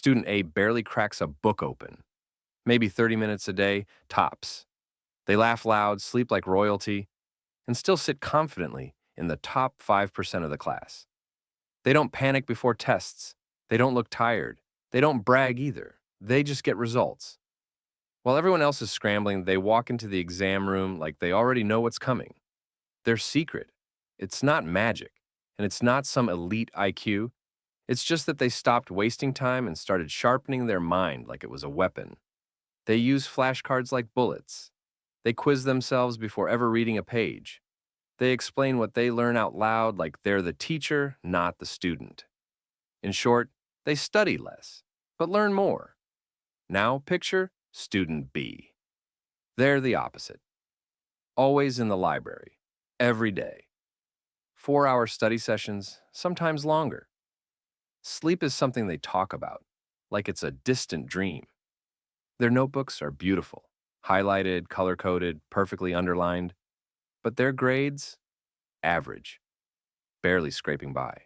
Student A barely cracks a book open, maybe 30 minutes a day, tops. They laugh loud, sleep like royalty, and still sit confidently in the top 5% of the class. They don't panic before tests. They don't look tired. They don't brag either. They just get results. While everyone else is scrambling, they walk into the exam room like they already know what's coming. They're secret. It's not magic, and it's not some elite IQ. It's just that they stopped wasting time and started sharpening their mind like it was a weapon. They use flashcards like bullets. They quiz themselves before ever reading a page. They explain what they learn out loud like they're the teacher, not the student. In short, they study less, but learn more. Now picture student B. They're the opposite. Always in the library. Every day. 4-hour study sessions, sometimes longer. Sleep is something they talk about, like it's a distant dream. Their notebooks are beautiful, highlighted, color-coded, perfectly underlined, but their grades, average, barely scraping by.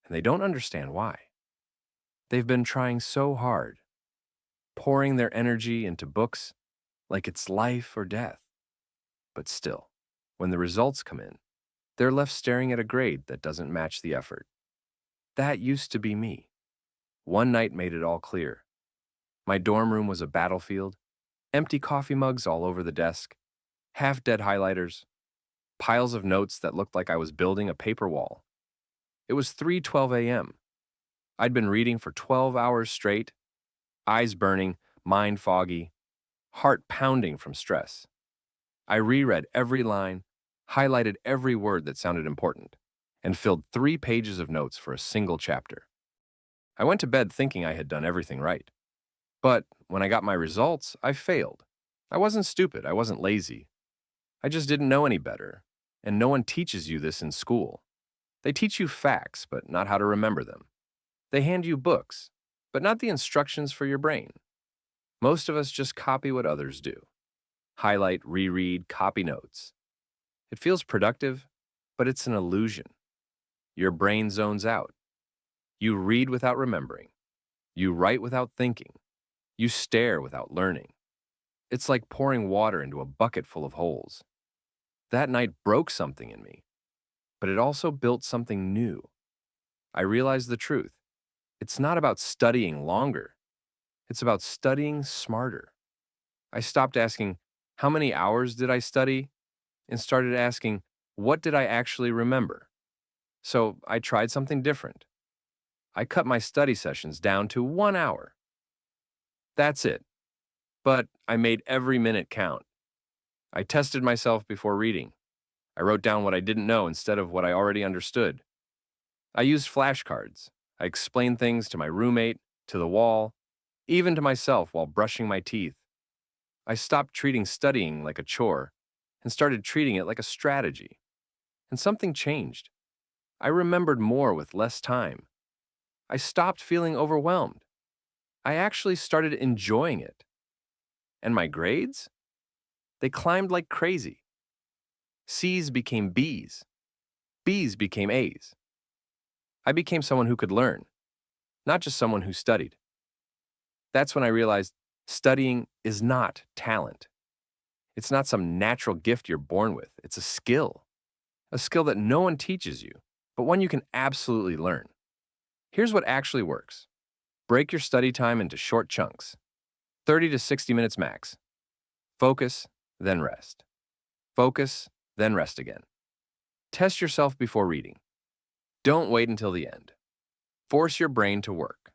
And they don't understand why. They've been trying so hard, pouring their energy into books like it's life or death. But still, when the results come in, they're left staring at a grade that doesn't match the effort. That used to be me. One night made it all clear. My dorm room was a battlefield, empty coffee mugs all over the desk, half-dead highlighters, piles of notes that looked like I was building a paper wall. It was 3:12 a.m. I'd been reading for 12 hours straight, eyes burning, mind foggy, heart pounding from stress. I reread every line, highlighted every word that sounded important, and filled 3 pages of notes for a single chapter. I went to bed thinking I had done everything right. But when I got my results, I failed. I wasn't stupid, I wasn't lazy. I just didn't know any better, and no one teaches you this in school. They teach you facts, but not how to remember them. They hand you books, but not the instructions for your brain. Most of us just copy what others do. Highlight, reread, copy notes. It feels productive, but it's an illusion. Your brain zones out. You read without remembering. You write without thinking. You stare without learning. It's like pouring water into a bucket full of holes. That night broke something in me, but it also built something new. I realized the truth. It's not about studying longer. It's about studying smarter. I stopped asking, how many hours did I study? And started asking, what did I actually remember? So I tried something different. I cut my study sessions down to 1 hour. That's it. But I made every minute count. I tested myself before reading. I wrote down what I didn't know instead of what I already understood. I used flashcards. I explained things to my roommate, to the wall, even to myself while brushing my teeth. I stopped treating studying like a chore and started treating it like a strategy. And something changed. I remembered more with less time. I stopped feeling overwhelmed. I actually started enjoying it. And my grades? They climbed like crazy. C's became B's. B's became A's. I became someone who could learn, not just someone who studied. That's when I realized studying is not talent. It's not some natural gift you're born with. It's a skill that no one teaches you, but one you can absolutely learn. Here's what actually works. Break your study time into short chunks, 30 to 60 minutes max. Focus, then rest. Focus, then rest again. Test yourself before reading. Don't wait until the end. Force your brain to work.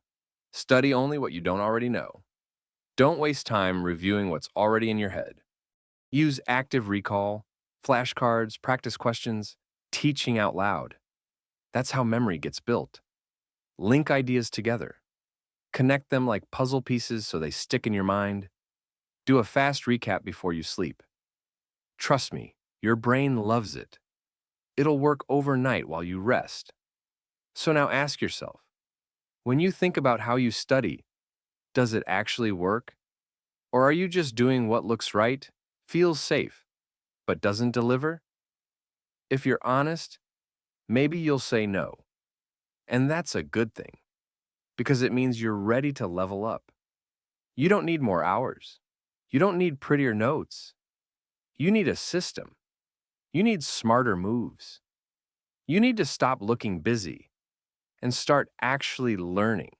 Study only what you don't already know. Don't waste time reviewing what's already in your head. Use active recall, flashcards, practice questions, teaching out loud. That's how memory gets built. Link ideas together. Connect them like puzzle pieces so they stick in your mind. Do a fast recap before you sleep. Trust me, your brain loves it. It'll work overnight while you rest. So now ask yourself, when you think about how you study, does it actually work? Or are you just doing what looks right, feels safe, but doesn't deliver? If you're honest, maybe you'll say no. And that's a good thing. because it means you're ready to level up. You don't need more hours. You don't need prettier notes. You need a system. You need smarter moves. You need to stop looking busy and start actually learning.